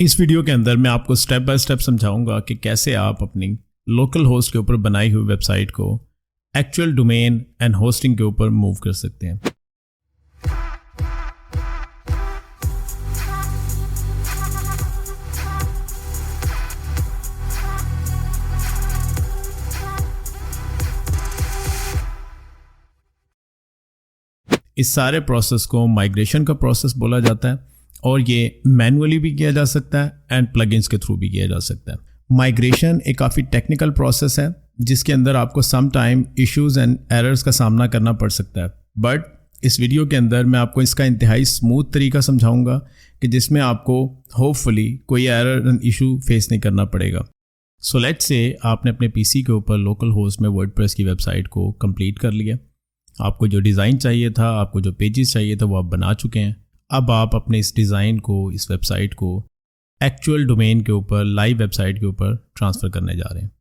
इस वीडियो के अंदर मैं आपको स्टेप बाय स्टेप समझाऊंगा कि कैसे आप अपनी लोकल होस्ट के ऊपर बनाई हुई वेबसाइट को एक्चुअल डोमेन एंड होस्टिंग के ऊपर मूव कर सकते हैं। इस सारे प्रोसेस को माइग्रेशन का प्रोसेस बोला जाता है और ये मैनुअली भी किया जा सकता है एंड प्लगइन्स के थ्रू भी किया जा सकता है। माइग्रेशन एक काफ़ी टेक्निकल प्रोसेस है जिसके अंदर आपको some time issues and errors का सामना करना पड़ सकता है, बट इस वीडियो के अंदर मैं आपको इसका इंतहाई स्मूथ तरीका समझाऊंगा कि जिसमें आपको होपफुली कोई एरर एंड इशू फेस नहीं करना पड़ेगा। सो लेट्स से आपने अपने पीसी के ऊपर लोकल होस्ट में वर्डप्रेस की वेबसाइट को कंप्लीट कर लिया। आपको जो डिज़ाइन चाहिए था, आपको जो पेजेस चाहिए था वो आप बना चुके हैं। अब आप अपने इस डिज़ाइन को, इस वेबसाइट को एक्चुअल डोमेन के ऊपर, लाइव वेबसाइट के ऊपर ट्रांसफ़र करने जा रहे हैं।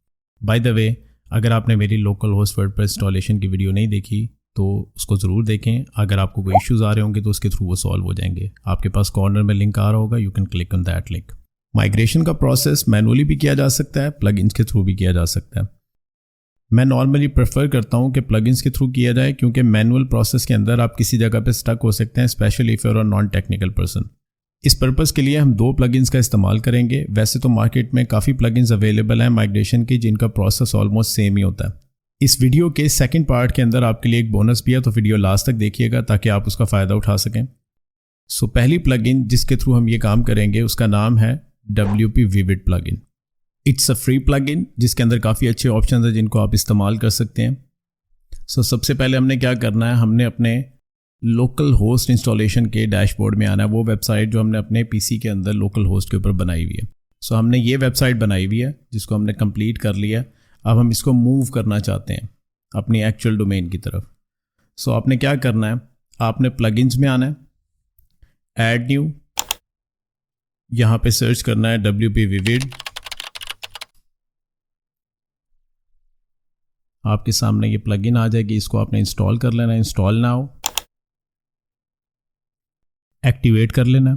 बाय द वे, अगर आपने मेरी लोकल होस्ट वर्डप्रेस इंस्टॉलेशन की वीडियो नहीं देखी तो उसको ज़रूर देखें। अगर आपको कोई इश्यूज़ आ रहे होंगे तो उसके थ्रू वो सॉल्व हो जाएंगे। आपके पास कॉर्नर में लिंक आ रहा होगा, you can click on that link. Migration का प्रोसेस मैनुअली भी किया जा सकता है, प्लगइन्स के थ्रू भी किया जा सकता है। मैं नॉर्मली प्रेफर करता हूं कि प्लगइन्स के थ्रू किया जाए क्योंकि मैनुअल प्रोसेस के अंदर आप किसी जगह पे स्टक हो सकते हैं, specially if you are a non technical person. इस पर्पस के लिए हम 2 प्लगइन्स का इस्तेमाल करेंगे। वैसे तो मार्केट में काफ़ी प्लगइन्स अवेलेबल हैं माइग्रेशन की जिनका प्रोसेस ऑलमोस्ट सेम ही होता है। इस वीडियो के सेकेंड पार्ट के अंदर आपके लिए एक बोनस भी है, तो वीडियो लास्ट तक देखिएगा ताकि आप उसका फ़ायदा उठा सकें। सो पहली प्लगइन जिसके थ्रू हम ये काम करेंगे उसका नाम है WP Vivid plugin. It's a free plugin जिसके अंदर काफ़ी अच्छे ऑप्शन हैं जिनको आप इस्तेमाल कर सकते हैं। सो सबसे पहले हमने क्या करना है, हमने अपने लोकल होस्ट इंस्टॉलेशन के डैशबोर्ड में आना है, वो वेबसाइट जो हमने अपने पीसी के अंदर लोकल होस्ट के ऊपर बनाई हुई है। सो हमने ये वेबसाइट बनाई हुई है जिसको हमने कंप्लीट कर लिया। अब हम इसको मूव करना चाहते हैं अपनी एक्चुअल डोमेन की तरफ। सो आपने क्या करना है, आपने प्लगइन्स में आना है, ऐड न्यू, यहाँ पे सर्च करना है WP Vivid। आपके सामने ये प्लगइन आ जाएगी, इसको आपने इंस्टॉल कर लेना है। इंस्टॉल नाउ, एक्टिवेट कर लेना।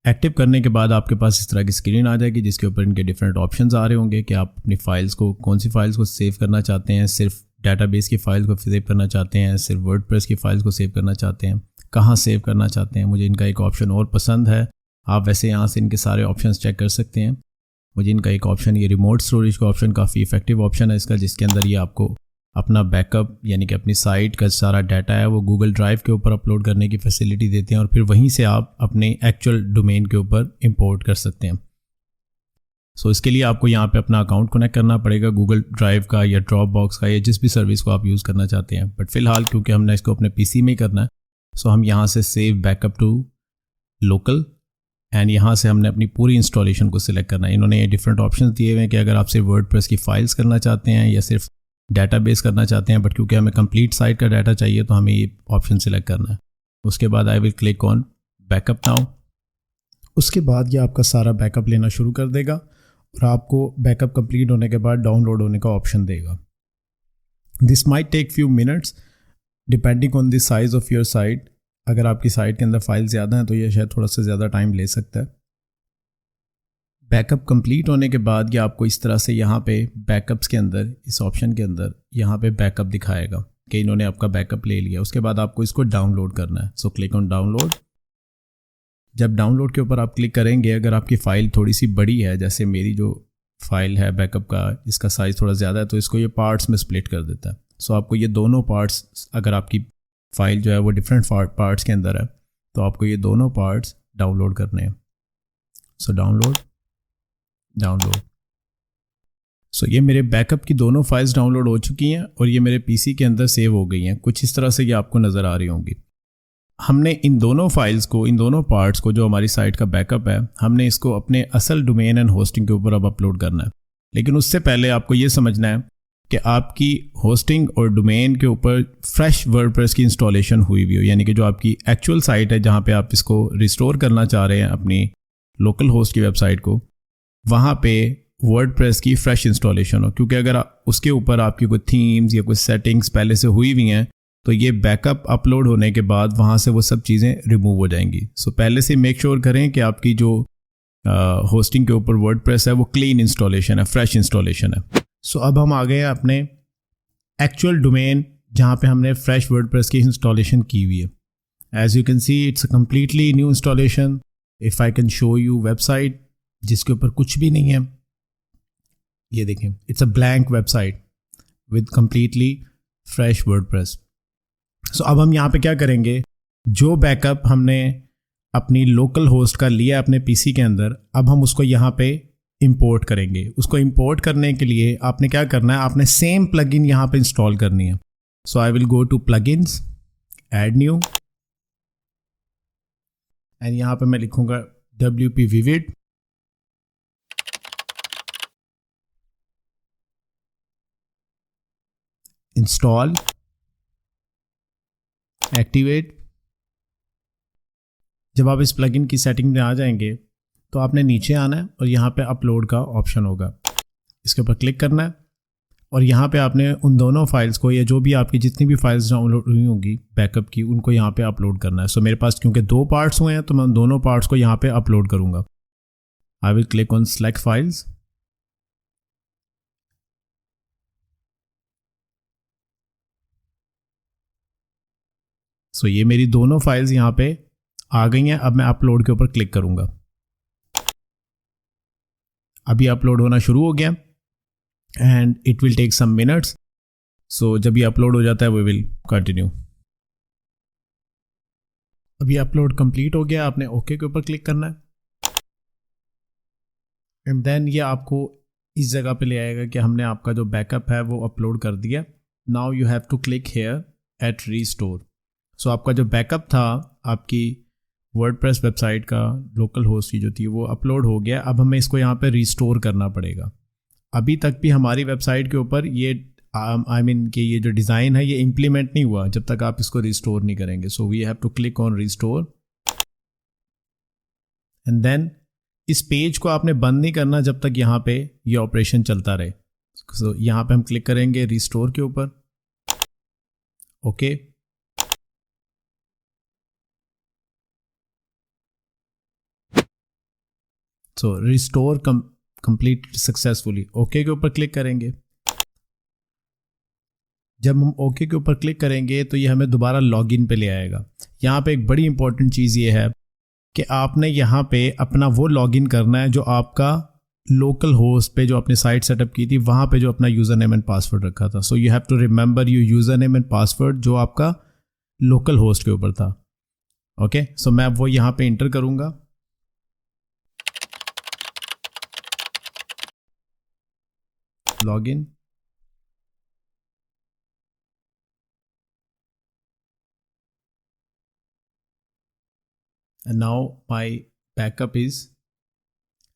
एक्टिव करने के बाद आपके पास इस तरह की स्क्रीन आ जाएगी जिसके ऊपर इनके डिफरेंट ऑप्शंस आ रहे होंगे कि आप अपनी फाइल्स को, कौन सी फाइल्स को सेव करना चाहते हैं, सिर्फ डेटाबेस की फाइल्स को सेव करना चाहते हैं, सिर्फ वर्डप्रेस की फाइल्स को सेव करना चाहते हैं, कहाँ सेव करना चाहते हैं। मुझे इनका एक ऑप्शन और पसंद है, आप वैसे यहाँ से इनके सारे ऑप्शंस चेक कर सकते हैं। मुझे इनका एक ऑप्शन, ये रिमोट स्टोरेज का ऑप्शन काफ़ी इफेक्टिव ऑप्शन है इसका, जिसके अंदर ये आपको अपना बैकअप यानी कि अपनी साइट का सारा डाटा है वो गूगल ड्राइव के ऊपर अपलोड करने की फैसिलिटी देते हैं और फिर वहीं से आप अपने एक्चुअल डोमेन के ऊपर इंपोर्ट कर सकते हैं। सो इसके लिए आपको यहाँ पे अपना अकाउंट कनेक्ट करना पड़ेगा गूगल ड्राइव का या ड्रॉप बॉक्स का या जिस भी सर्विस को आप यूज़ करना चाहते हैं। बट फिलहाल क्योंकि हमने इसको अपने पीसी में ही करना है, सो हम यहाँ से save backup to local and यहाँ से हमने अपनी पूरी इंस्टॉलेशन को सिलेक्ट करना है। इन्होंने ये डिफरेंट ऑप्शंस दिए हुए हैं कि अगर आप सिर्फ वर्डप्रेस की फाइल्स करना चाहते हैं या सिर्फ डेटाबेस करना चाहते हैं, बट क्योंकि हमें कंप्लीट साइट का डाटा चाहिए तो हमें ये ऑप्शन सिलेक्ट करना है। उसके बाद आई will click on backup now. उसके बाद ये आपका सारा बैकअप लेना शुरू कर देगा और आपको बैकअप कंप्लीट होने के बाद डाउनलोड होने का ऑप्शन देगा। This might take few minutes depending on the size of your site. अगर आपकी साइट के अंदर फाइल ज़्यादा हैं तो ये शायद थोड़ा सा ज़्यादा टाइम ले सकता है। बैकअप कंप्लीट होने के बाद ये आपको इस तरह से यहाँ पे बैकअप्स के अंदर, इस ऑप्शन के अंदर यहाँ पे बैकअप दिखाएगा कि इन्होंने आपका बैकअप ले लिया। उसके बाद आपको इसको डाउनलोड करना है। So click on download. जब डाउनलोड के ऊपर आप क्लिक करेंगे, अगर आपकी फ़ाइल थोड़ी सी बड़ी है, जैसे मेरी जो फाइल है बैकअप का, इसका साइज़ थोड़ा ज़्यादा है, तो इसको ये पार्ट्स में स्प्लिट कर देता है। सो आपको ये दोनों पार्ट्स, अगर आपकी फ़ाइल जो है वो डिफरेंट पार्ट्स के अंदर है तो आपको ये दोनों पार्ट्स डाउनलोड करने हैं। So download. सो ये मेरे बैकअप की दोनों फाइल्स डाउनलोड हो चुकी हैं और ये मेरे पीसी के अंदर सेव हो गई हैं। कुछ इस तरह से ये आपको नज़र आ रही होंगी। हमने इन दोनों फाइल्स को, इन दोनों पार्ट्स को, जो हमारी साइट का बैकअप है, हमने इसको अपने असल डोमेन एंड होस्टिंग के ऊपर अब अपलोड करना है। लेकिन उससे पहले आपको ये समझना है कि आपकी होस्टिंग और डोमेन के ऊपर फ्रेश वर्डप्रेस की इंस्टॉलेशन हुई हुई हो, यानी कि जो आपकी एक्चुअल साइट है जहाँ पे आप इसको रिस्टोर करना चाह रहे हैं अपनी लोकल होस्ट की वेबसाइट को, वहाँ पे वर्डप्रेस की फ्रेश इंस्टॉलेशन हो, क्योंकि अगर उसके ऊपर आपकी कोई थीम्स या कोई सेटिंग्स पहले से हुई हुई हैं तो ये बैकअप अपलोड होने के बाद वहाँ से वो सब चीज़ें रिमूव हो जाएंगी। सो पहले से मेक श्योर करें कि आपकी जो होस्टिंग के ऊपर वर्डप्रेस है वो क्लीन इंस्टॉलेशन है, फ्रेश इंस्टॉलेशन है। सो अब हम आ गए हैं अपने एक्चुअल डोमेन जहाँ पे हमने फ्रेश वर्डप्रेस की इंस्टॉलेशन की हुई है। As you can see it's a completely new installation. If I can show you website जिसके ऊपर कुछ भी नहीं है, ये देखें, it's a blank website with completely fresh WordPress. So अब हम यहाँ पे क्या करेंगे, जो बैकअप हमने अपनी लोकल होस्ट का लिया अपने पीसी के अंदर, अब हम उसको यहाँ पे इंपोर्ट करेंगे। उसको इंपोर्ट करने के लिए आपने क्या करना है, आपने सेम प्लगइन यहाँ पे इंस्टॉल करनी है। So I will go to plugins, add new, and यहाँ पे मैं लिखूंगा WP Vivid, इंस्टॉल, एक्टिवेट। जब आप इस प्लगइन की सेटिंग में आ जाएंगे तो आपने नीचे आना है और यहाँ पे अपलोड का ऑप्शन होगा, इसके ऊपर क्लिक करना है और यहाँ पे आपने उन दोनों फाइल्स को, या जो भी आपकी जितनी भी फाइल्स डाउनलोड हुई होंगी बैकअप की, उनको यहाँ पे अपलोड करना है। सो मेरे पास क्योंकि 2 पार्ट्स हुए हैं तो मैं उन दोनों पार्ट्स को यहाँ पे अपलोड करूँगा। I will click on select files, so ये मेरी दोनों फाइल्स यहाँ पे आ गई हैं। अब मैं अपलोड के ऊपर क्लिक करूँगा, अभी अपलोड होना शुरू हो गया and it will take some minutes. So जब ये अपलोड हो जाता है वी विल कंटिन्यू। अभी अपलोड कंप्लीट हो गया, आपने ओके के ऊपर क्लिक करना है एंड देन ये आपको इस जगह पे ले आएगा कि हमने आपका जो बैकअप है वो अपलोड कर दिया। Now you have to click here at restore. So आपका जो बैकअप था आपकी वर्डप्रेस वेबसाइट का लोकल होस्ट की जो थी वो अपलोड हो गया। अब हमें इसको यहाँ पे रिस्टोर करना पड़ेगा। अभी तक भी हमारी वेबसाइट के ऊपर ये कि ये जो डिज़ाइन है ये इम्प्लीमेंट नहीं हुआ जब तक आप इसको रिस्टोर नहीं करेंगे। So we have to click on restore and then इस पेज को आपने बंद नहीं करना जब तक यहाँ पे ये ऑपरेशन चलता रहे। सो यहाँ पे हम क्लिक करेंगे रिस्टोर के ऊपर, ओके। सो रिस्टोर कंप्लीट सक्सेसफुली, ओके के ऊपर क्लिक करेंगे। जब हम ओके के ऊपर क्लिक करेंगे तो ये हमें दोबारा लॉगिन पे ले आएगा। यहाँ पे एक बड़ी इंपॉर्टेंट चीज़ ये है कि आपने यहाँ पे अपना वो लॉगिन करना है जो आपका लोकल होस्ट पे जो आपने साइट सेटअप की थी वहाँ पे जो अपना यूज़र नेम एंड पासवर्ड रखा था। So you have to remember your user name and password जो आपका लोकल होस्ट के ऊपर था, ओके। सो मैं वो यहाँ पे इंटर करूँगा, login, and now my backup is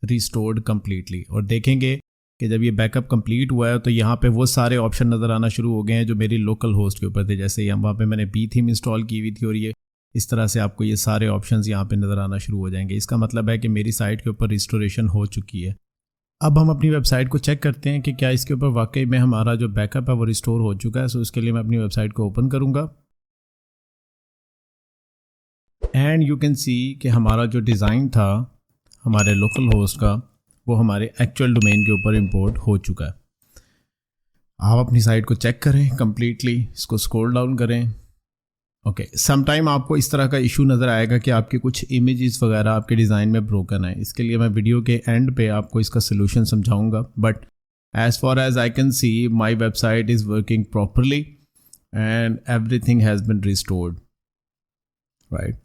restored completely। और देखेंगे कि जब ये बैकअप कंप्लीट हुआ है तो यहाँ पे वो सारे ऑप्शन नज़र आना शुरू हो गए हैं जो मेरी लोकल होस्ट के ऊपर थे। जैसे यहाँ वहाँ पे मैंने बी थीम इंस्टॉल की हुई थी और ये इस तरह से आपको ये सारे ऑप्शंस यहाँ पे नज़र आना शुरू हो जाएंगे। इसका मतलब है कि मेरी साइट के ऊपर रिस्टोरेशन हो चुकी है। अब हम अपनी वेबसाइट को चेक करते हैं कि क्या इसके ऊपर वाकई में हमारा जो बैकअप है वो रिस्टोर हो चुका है। सो इसके लिए मैं अपनी वेबसाइट को ओपन करूँगा एंड यू कैन सी कि हमारा जो डिज़ाइन था हमारे लोकल होस्ट का वो हमारे एक्चुअल डोमेन के ऊपर इंपोर्ट हो चुका है। आप अपनी साइट को चेक करें कंप्लीटली, इसको स्क्रॉल डाउन करें, ओके। समटाइम आपको इस तरह का इशू नज़र आएगा कि आपके कुछ इमेजेस वगैरह आपके डिज़ाइन में ब्रोकन है। इसके लिए मैं वीडियो के एंड पे आपको इसका सोल्यूशन समझाऊंगा, but as far as I can see my website is working properly and everything has been restored, right.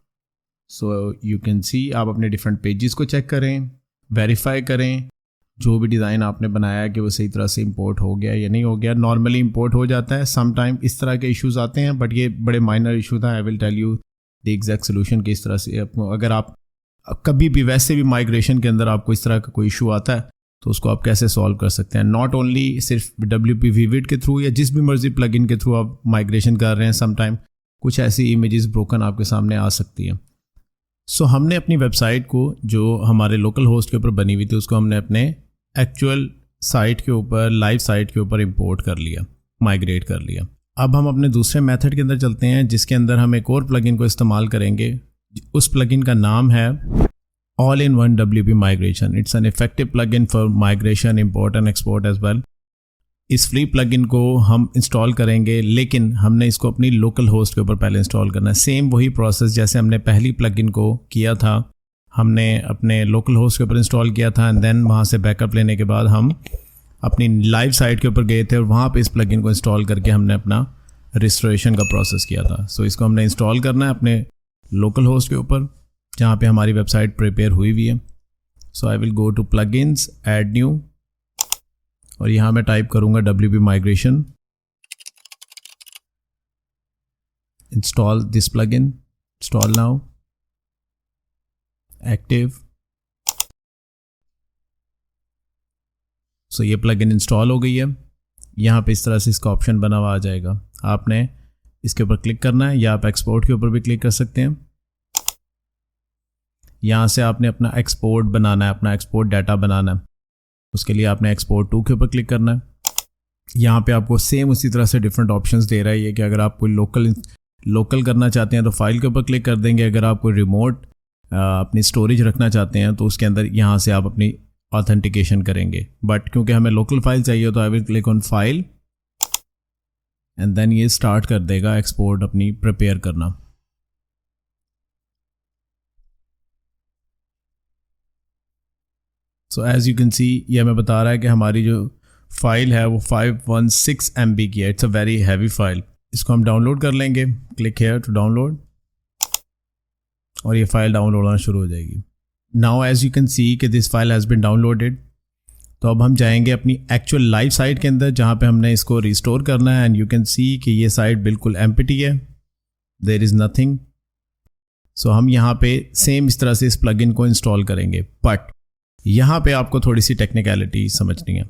So you can see आप अपने डिफरेंट पेजेस को चेक करें, वेरीफाई करें जो भी डिज़ाइन आपने बनाया है कि वो सही तरह से इंपोर्ट हो गया या नहीं हो गया। नॉर्मली इंपोर्ट हो जाता है, सम टाइम इस तरह के इश्यूज आते हैं, बट ये बड़े माइनर इशू था। I will tell you the exact solution कि इस तरह से अगर आप कभी भी वैसे भी माइग्रेशन के अंदर आपको इस तरह का कोई इशू आता है तो उसको आप कैसे सॉल्व कर सकते हैं। नॉट ओनली सिर्फ WP Vivid के थ्रू या जिस भी मर्जी प्लगइन के थ्रू आप माइग्रेशन कर रहे हैं, सम टाइम कुछ ऐसी इमेजेस ब्रोकन आपके सामने आ सकती हैं। सो हमने अपनी वेबसाइट को जो हमारे लोकल होस्ट के ऊपर बनी हुई थी उसको हमने अपने एक्चुअल साइट के ऊपर, लाइव साइट के ऊपर इंपोर्ट कर लिया, माइग्रेट कर लिया। अब हम अपने दूसरे मेथड के अंदर चलते हैं, जिसके अंदर हम एक और प्लगइन को इस्तेमाल करेंगे। उस प्लगइन का नाम है all in one WP migration. It's an effective plugin for migration, import and export as well. इस फ्री प्लगइन को हम इंस्टॉल करेंगे, लेकिन हमने इसको अपनी लोकल होस्ट के ऊपर पहले इंस्टॉल करना है। सेम वही प्रोसेस जैसे हमने पहली प्लगइन को किया था, हमने अपने लोकल होस्ट के ऊपर इंस्टॉल किया था एंड देन वहाँ से बैकअप लेने के बाद हम अपनी लाइव साइट के ऊपर गए थे और वहाँ पे इस प्लगइन को इंस्टॉल करके हमने अपना रिस्टोरेशन का प्रोसेस किया था। सो इसको हमने इंस्टॉल करना है अपने लोकल होस्ट के ऊपर, जहाँ पे हमारी वेबसाइट प्रिपेयर हुई हुई है। So I will go to plugins, add new, और यहाँ मैं टाइप करूँगा WP migration, install this plugin, install now, active. So ये प्लगइन इंस्टॉल हो गई है। यहाँ पे इस तरह से इसका ऑप्शन बना हुआ आ जाएगा। आपने इसके ऊपर क्लिक करना है या आप एक्सपोर्ट के ऊपर भी क्लिक कर सकते हैं। यहाँ से आपने अपना एक्सपोर्ट बनाना है, अपना एक्सपोर्ट डाटा बनाना है। उसके लिए आपने एक्सपोर्ट टू के ऊपर क्लिक करना है। यहाँ पे आपको सेम उसी तरह से डिफरेंट ऑप्शंस दे रहा है ये कि अगर आप कोई लोकल करना चाहते हैं तो फाइल के ऊपर क्लिक कर देंगे। अगर आप कोई रिमोट अपनी स्टोरेज रखना चाहते हैं तो उसके अंदर यहाँ से आप अपनी ऑथेंटिकेशन करेंगे। बट क्योंकि हमें लोकल फाइल चाहिए तो I will click on file and then ये स्टार्ट कर देगा एक्सपोर्ट अपनी प्रिपेयर करना। So as you can see ये हमें बता रहा है कि हमारी जो फाइल है वो 516 MB की है। It's a very heavy file. इसको हम डाउनलोड कर लेंगे। क्लिक हेयर टू डाउनलोड और ये फाइल डाउनलोड होना शुरू हो जाएगी। Now as you can see कि this file has been downloaded. तो अब हम जाएंगे अपनी एक्चुअल लाइव साइट के अंदर जहाँ पे हमने इसको रिस्टोर करना है एंड यू कैन सी कि ये साइट बिल्कुल एम्प्टी है, देयर इज़ नथिंग। सो हम यहाँ पे सेम इस तरह से इस प्लगइन को इंस्टॉल करेंगे, बट यहाँ पे आपको थोड़ी सी टेक्निकलिटी समझनी है।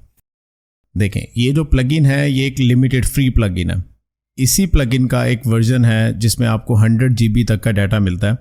देखें, ये जो प्लगइन है ये एक लिमिटेड फ्री प्लगइन है। इसी प्लगइन का एक वर्जन है जिसमें आपको 100 GB तक का डाटा मिलता है,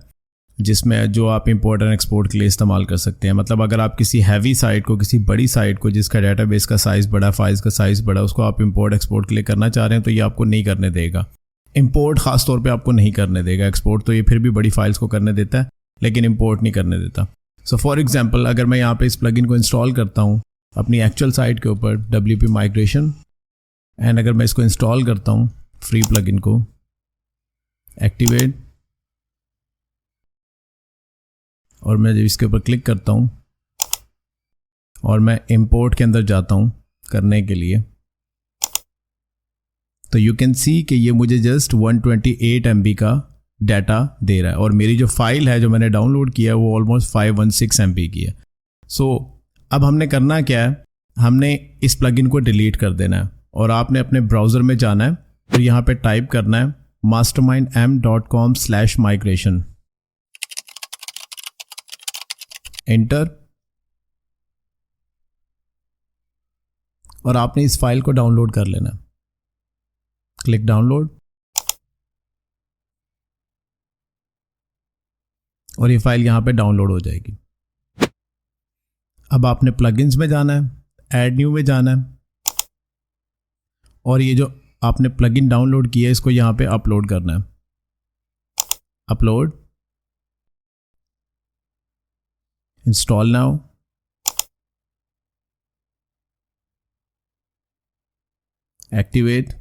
जिसमें जो आप इंपोर्ट एंड एक्सपोर्ट के लिए इस्तेमाल कर सकते हैं। मतलब अगर आप किसी हैवी साइट को, किसी बड़ी साइट को जिसका डाटाबेस का साइज़ बड़ा, फाइल्स का साइज़ बड़ा, उसको आप इंपोर्ट एक्सपोर्ट के लिए करना चाह रहे हैं तो ये आपको नहीं करने देगा। इंपोर्ट ख़ास तौर पे आपको नहीं करने देगा। एक्सपोर्ट तो ये फिर भी बड़ी फाइल्स को करने देता है, लेकिन इंपोर्ट नहीं करने देता। सो फॉर एग्जांपल अगर मैं यहाँ पे इस प्लगइन को इंस्टॉल करता हूँ अपनी एक्चुअल साइट के ऊपर WP माइग्रेशन, एंड अगर मैं इसको इंस्टॉल करता हूँ फ्री प्लगइन को, एक्टिवेट, और मैं जब इसके ऊपर क्लिक करता हूँ और मैं इंपोर्ट के अंदर जाता हूँ करने के लिए, तो यू कैन सी कि ये मुझे जस्ट 128 MB का डाटा दे रहा है और मेरी जो फाइल है जो मैंने डाउनलोड किया है वो ऑलमोस्ट 516 MB की है। सो अब हमने करना क्या है, हमने इस प्लगइन को डिलीट कर देना है और आपने अपने ब्राउज़र में जाना है और यहाँ पे टाइप करना है mastermindm.com/migration, एंटर, और आपने इस फाइल को डाउनलोड कर लेना है। क्लिक डाउनलोड और ये फाइल यहाँ पे डाउनलोड हो जाएगी। अब आपने प्लगइन्स में जाना है, ऐड न्यू में जाना है और ये जो आपने प्लगइन डाउनलोड किया है इसको यहाँ पे अपलोड करना है। Upload, install now, activate,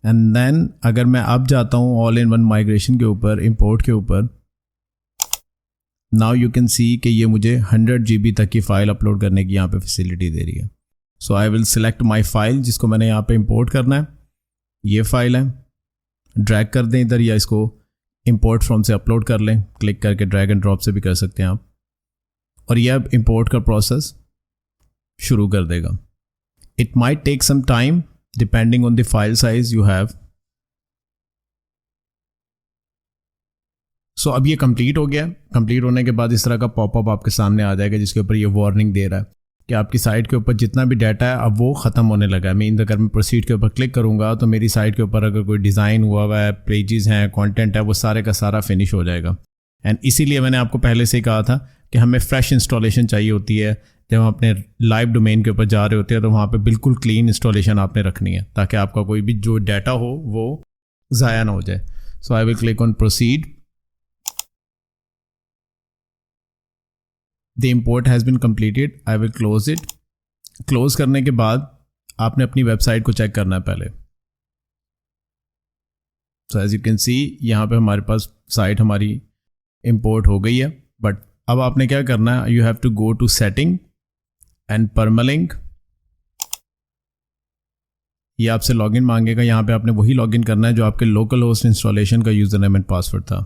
and then अगर मैं अब जाता हूँ ऑल इन वन माइग्रेशन के ऊपर, इंपोर्ट के ऊपर, नाउ यू कैन सी कि ये मुझे 100 GB तक की फ़ाइल अपलोड करने की यहाँ पे फैसिलिटी दे रही है। So I will select my file जिसको मैंने यहाँ पे इंपोर्ट करना है। ये फाइल है, ड्रैग कर दें इधर या इसको इंपोर्ट फ्रॉम से अपलोड कर लें, क्लिक करके ड्रैग एंड ड्रॉप से भी कर सकते हैं आप, और ये अब इंपोर्ट का प्रोसेस शुरू कर देगा। It might take some time depending on the file size you have. So अब ये कंप्लीट हो गया। कंप्लीट होने के बाद इस तरह का पॉपअप आपके सामने आ जाएगा जिसके ऊपर ये वार्निंग दे रहा है कि आपकी साइट के ऊपर जितना भी डाटा है अब वो ख़त्म होने लगा है। मीन अगर मैं प्रोसीड के ऊपर क्लिक करूँगा तो मेरी साइट के ऊपर अगर कोई डिज़ाइन हुआ हुआ है, पेजेस हैं, कंटेंट है, वो सारे का सारा फिनिश हो जाएगा। एंड इसीलिए मैंने आपको पहले से ही कहा था कि हमें फ्रेश इंस्टॉलेशन चाहिए होती है जब हम अपने लाइव डोमेन के ऊपर जा रहे होते हैं, तो वहाँ पे बिल्कुल क्लीन इंस्टॉलेशन आपने रखनी है ताकि आपका कोई भी जो डाटा हो वो ज़ाया ना हो जाए. So I will click on proceed. The import has been completed. I will close it. Close करने के बाद आपने अपनी वेबसाइट को चेक करना है पहले. So as you can see यहाँ पे हमारे पास साइट हमारी इंपोर्ट हो गई है. बट अब आपने क्या करना है, you have to go to setting and permalink. ये आपसे लॉगिन मांगेगा. यहाँ पे आपने वही लॉगिन करना है जो आपके लोकल होस्ट इंस्टॉलेशन का यूजर नेम एंड पासवर्ड था.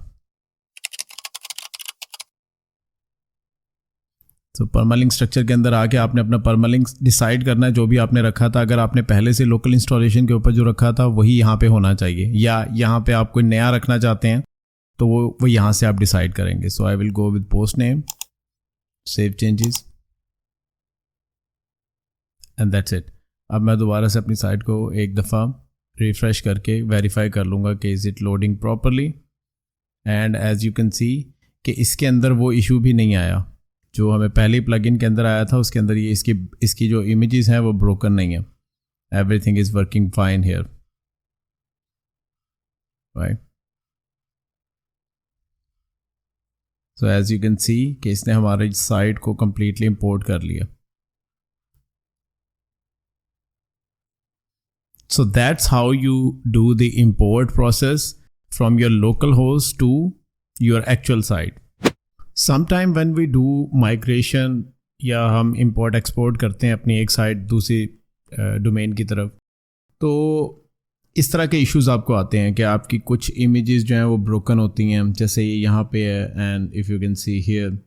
तो परमालिंक स्ट्रक्चर के अंदर आके आपने अपना परमालिंक डिसाइड करना है जो भी आपने रखा था. अगर आपने पहले से लोकल इंस्टॉलेशन के ऊपर जो रखा था वही यहाँ पे होना चाहिए, या यहाँ पे आप कोई नया रखना चाहते हैं तो वो यहाँ से आप डिसाइड करेंगे. So I will go with post name, save changes and that's it. अब मैं दोबारा से अपनी साइट को एक दफ़ा रिफ़्रेश करके वेरीफाई कर लूँगा कि is it loading properly. And as you can see कि इसके अंदर वो इशू भी नहीं आया जो हमें पहले प्लगइन के अंदर आया था. उसके अंदर ये इसकी जो इमेजेस हैं वो ब्रोकन नहीं है. Everything is working fine here, right. So as you can see कि इसने हमारी साइट को कंप्लीटली इंपोर्ट कर लिया. So that's how you do the import process from your local host to your actual site. Sometime when we do migration या हम import export करते हैं अपनी एक साइट दूसरी डोमेन की तरफ, तो इस तरह के इश्यूज आपको आते हैं कि आपकी कुछ इमेजेस जो हैं वो ब्रोकन होती हैं, जैसे ये यहाँ पे है and if you can see here.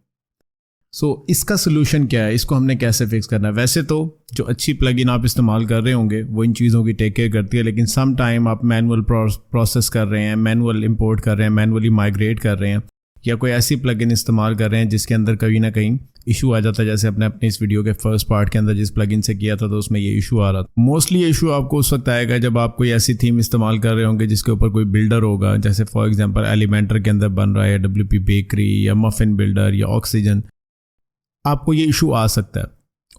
So इसका सोल्यूशन क्या है, इसको हमने कैसे फिक्स करना है. वैसे तो जो अच्छी प्लगइन आप इस्तेमाल कर रहे होंगे वो इन चीज़ों की टेक केयर करती है, लेकिन सम टाइम आप मैनुअल प्रोसेस कर रहे हैं, मैनुअल इंपोर्ट कर रहे हैं, मैनुअली माइग्रेट कर रहे हैं, या कोई ऐसी प्लगइन इस्तेमाल कर रहे हैं जिसके अंदर कहीं ना कहीं इशू आ जाता है. जैसे अपने इस वीडियो के फर्स्ट पार्ट के अंदर जिस प्लगइन से किया था तो उसमें ये इशू आ रहा था. मोस्टली ये इशू आपको उस वक्त आएगा जब आप कोई ऐसी थीम इस्तेमाल कर रहे होंगे जिसके ऊपर कोई बिल्डर होगा. जैसे फॉर एग्जांपल एलिमेंटर के अंदर बन रहा है, WP बेकरी या मफिन बिल्डर या ऑक्सीजन, आपको ये इशू आ सकता है.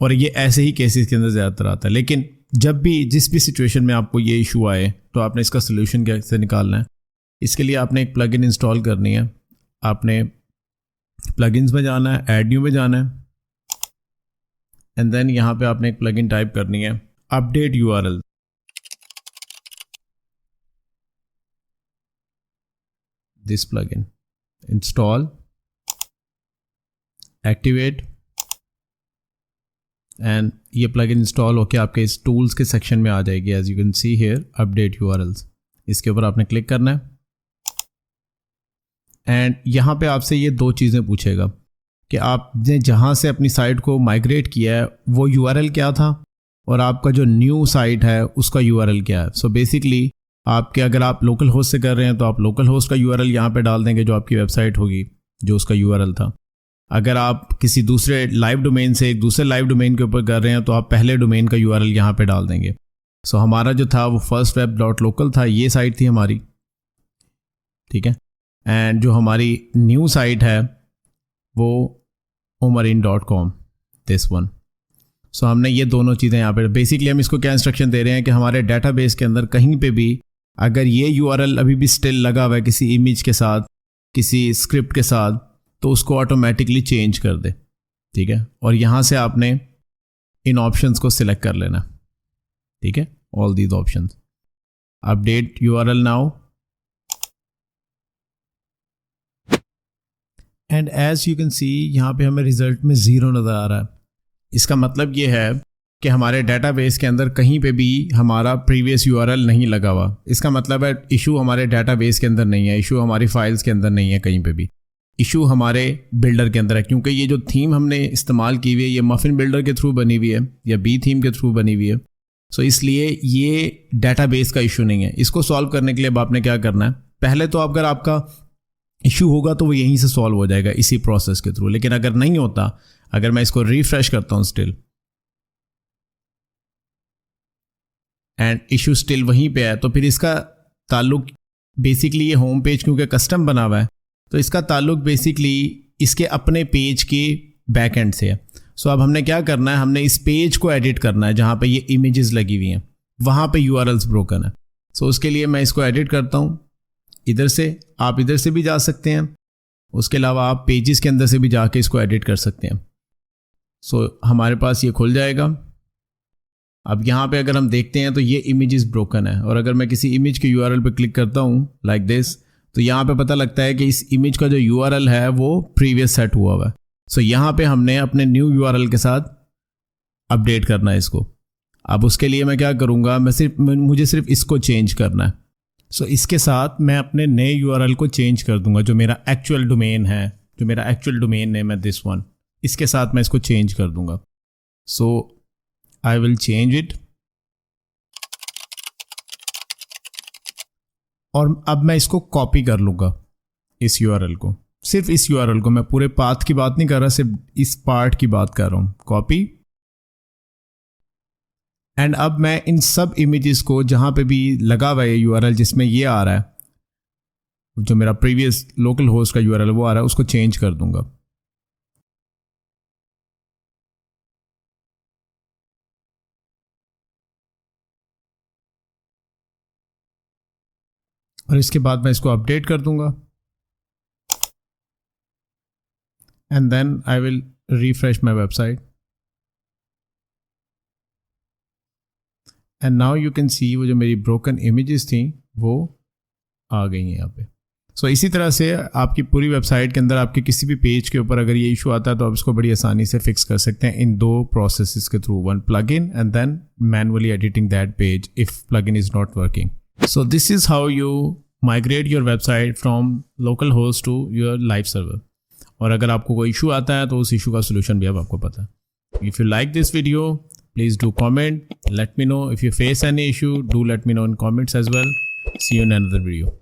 और ये ऐसे ही केसेस के अंदर ज़्यादातर आता है. लेकिन जब भी जिस भी सिचुएशन में आपको ये इशू आए तो आपने इसका सोल्यूशन कैसे निकालना है. इसके लिए आपने एक प्लगइन इंस्टॉल करनी है. आपने प्लगइन्स में जाना है, ऐड न्यू में जाना है, एंड देन यहाँ पे आपने एक प्लगइन टाइप करनी है, update URL. This plugin install, activate, and ये प्लगइन इंस्टॉल होके आपके इस टूल्स के सेक्शन में आ जाएगी. As you can see here update URLs. इसके ऊपर आपने क्लिक करना है एंड यहाँ पे आपसे ये दो चीज़ें पूछेगा कि आपने जहाँ से अपनी साइट को माइग्रेट किया है वो URL क्या था और आपका जो न्यू साइट है उसका URL क्या है. सो बेसिकली आपके अगर आप लोकल होस्ट से कर रहे हैं तो आप लोकल होस्ट का URL यहाँ पे डाल देंगे जो आपकी वेबसाइट होगी जो उसका URL था. अगर आप किसी दूसरे लाइव डोमेन से एक दूसरे लाइव डोमेन के ऊपर कर रहे हैं तो आप पहले डोमेन का URL यहाँ पे डाल देंगे. सो हमारा जो था वो firstweb.local था, ये साइट थी हमारी, ठीक है. एंड जो हमारी न्यू साइट है वो umarin.com, दिस वन. सो हमने ये दोनों चीज़ें यहाँ पे बेसिकली हम इसको क्या इंस्ट्रक्शन दे रहे हैं कि हमारे डाटाबेस के अंदर कहीं पे भी अगर ये URL अभी भी स्टिल लगा हुआ है किसी इमेज के साथ, किसी स्क्रिप्ट के साथ, तो उसको ऑटोमेटिकली चेंज कर दे, ठीक है. और यहाँ से आपने इन ऑप्शंस को सिलेक्ट कर लेना, ठीक है. All these options, update URL now, and as you can see यहाँ पे हमें रिजल्ट में 0 नज़र आ रहा है. इसका मतलब ये है कि हमारे डेटाबेस के अंदर कहीं पे भी हमारा प्रीवियस URL नहीं लगा हुआ. इसका मतलब है इशू हमारे डेटाबेस के अंदर नहीं है, इशू हमारी फाइल्स के अंदर नहीं है, कहीं पे भी इशू हमारे बिल्डर के अंदर है. क्योंकि ये जो थीम हमने इस्तेमाल की हुई है ये मफिन बिल्डर के थ्रू बनी हुई है या बी थीम के थ्रू बनी हुई है. सो इसलिए ये डेटाबेस का इशू नहीं है. इसको सॉल्व करने के लिए अब आपने क्या करना है, पहले तो अगर आपका इशू होगा तो वो यहीं से सॉल्व हो जाएगा इसी प्रोसेस के थ्रू. लेकिन अगर नहीं होता, अगर मैं इसको रिफ्रेश करता हूँ स्टिल एंड इशू स्टिल वहीं पे है, तो फिर इसका ताल्लुक बेसिकली ये होम पेज क्योंकि कस्टम बना हुआ है तो इसका ताल्लुक बेसिकली इसके अपने पेज के बैक एंड से है। सो अब हमने क्या करना है, हमने इस पेज को एडिट करना है जहाँ पे ये इमेजेस लगी हुई हैं, वहाँ पे URLs ब्रोकन है। सो उसके लिए मैं इसको एडिट करता हूँ इधर से, आप इधर से भी जा सकते हैं, उसके अलावा आप पेजेस के अंदर से भी जाके इसको एडिट कर सकते हैं। सो हमारे पास ये खुल जाएगा। अब यहाँ पे अगर हम देखते हैं तो ये इमेजेस ब्रोकन है, और अगर मैं किसी इमेज के URL पे क्लिक करता हूँ लाइक दिस, तो यहाँ पे पता लगता है कि इस इमेज का जो URL है वो प्रीवियस सेट हुआ हुआ है। सो यहाँ पे हमने अपने न्यू URL के साथ अपडेट करना है इसको। अब उसके लिए मैं क्या करूँगा, मुझे सिर्फ इसको चेंज करना है। सो इसके साथ मैं अपने नए URL को चेंज कर दूंगा, जो मेरा एक्चुअल डोमेन है, जो मेरा एक्चुअल डोमेन नेम है दिस वन, इसके साथ मैं इसको चेंज कर दूंगा। सो आई विल चेंज इट, और अब मैं इसको कॉपी कर लूँगा इस URL को, सिर्फ इस URL को, मैं पूरे पाथ की बात नहीं कर रहा, सिर्फ इस पार्ट की बात कर रहा हूँ। कॉपी, एंड अब मैं इन सब इमेजेस को जहाँ पे भी लगा हुआ है URL जिसमें ये आ रहा है, जो मेरा प्रीवियस लोकल होस्ट का URL वो आ रहा है, उसको चेंज कर दूंगा। और इसके बाद मैं इसको अपडेट कर दूंगा, and then I will refresh my website, and now you can see वो जो मेरी ब्रोकन इमेजेस थी वो आ गई हैं यहाँ पे। सो इसी तरह से आपकी पूरी वेबसाइट के अंदर आपके किसी भी पेज के ऊपर अगर ये इशू आता है तो आप इसको बड़ी आसानी से फिक्स कर सकते हैं इन दो प्रोसेसेस के through, one plugin and then manually editing that page if plugin is not working. So this is how you migrate your website from local host to your live server. और अगर आपको कोई issue आता है तो उस issue का solution भी अब आपको पता है। If you like this video, please do comment, let me know if you face any issue, do let me know in comments as well. See you in another video.